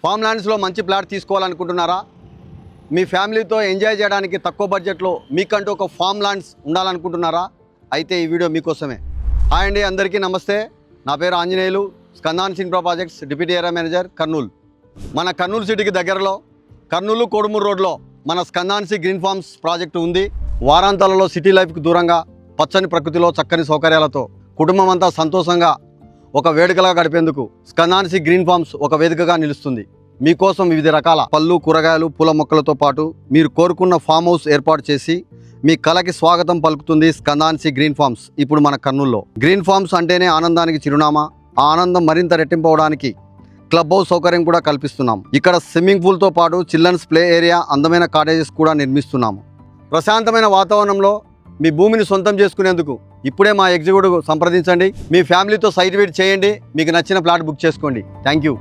Form ల్యాండ్స్లో మంచి plot తీసుకోవాలనుకుంటున్నారా? మీ ఫ్యామిలీతో enjoy చేయడానికి తక్కువ బడ్జెట్లో మీకంటూ ఒక ఫామ్ ల్యాండ్స్ ఉండాలనుకుంటున్నారా? అయితే ఈ వీడియో మీకోసమే. హాయ్ అండి, అందరికీ నమస్తే. నా పేరు ఆంజనేయులు, స్కందాన్ సింగ్ప్రా projects deputy area manager, Kurnool. మన కర్నూలు సిటీకి దగ్గరలో కర్నూలు కోడుమూరు రోడ్లో మన స్కందాన్సి గ్రీన్ ఫార్మ్స్ ప్రాజెక్టు ఉంది. వారాంతాలలో సిటీ లైఫ్కి దూరంగా పచ్చని ప్రకృతిలో చక్కని సౌకర్యాలతో కుటుంబం అంతా సంతోషంగా ఒక వేడుకగా గడిపేందుకు స్కందాన్సి గ్రీన్ ఫార్మ్స్ ఒక వేదికగా నిలుస్తుంది. మీకోసం వివిధ రకాల పళ్ళు, కూరగాయలు, పూల మొక్కలతో పాటు మీరు కోరుకున్న ఫామ్ హౌస్ ఏర్పాటు చేసి మీ కళకి స్వాగతం పలుకుతుంది స్కందాన్సి గ్రీన్ ఫార్మ్స్. ఇప్పుడు మన కర్నూలులో గ్రీన్ ఫార్మ్స్ అంటేనే ఆనందానికి చిరునామా. ఆ ఆనందం మరింత రెట్టింపవడానికి క్లబ్ హౌస్ సౌకర్యం కూడా కల్పిస్తున్నాం. ఇక్కడ స్విమ్మింగ్ పూల్తో పాటు చిల్డ్రన్స్ ప్లే ఏరియా, అందమైన కాటేజెస్ కూడా నిర్మిస్తున్నాము. ప్రశాంతమైన వాతావరణంలో మీ భూమిని సొంతం చేసుకునేందుకు ఇప్పుడే మా ఎగ్జిక్యూటివ్ సంప్రదించండి. మీ ఫ్యామిలీతో సైట్ విజిట్ చేయండి. మీకు నచ్చిన ప్లాట్ బుక్ చేసుకోండి. Thank you.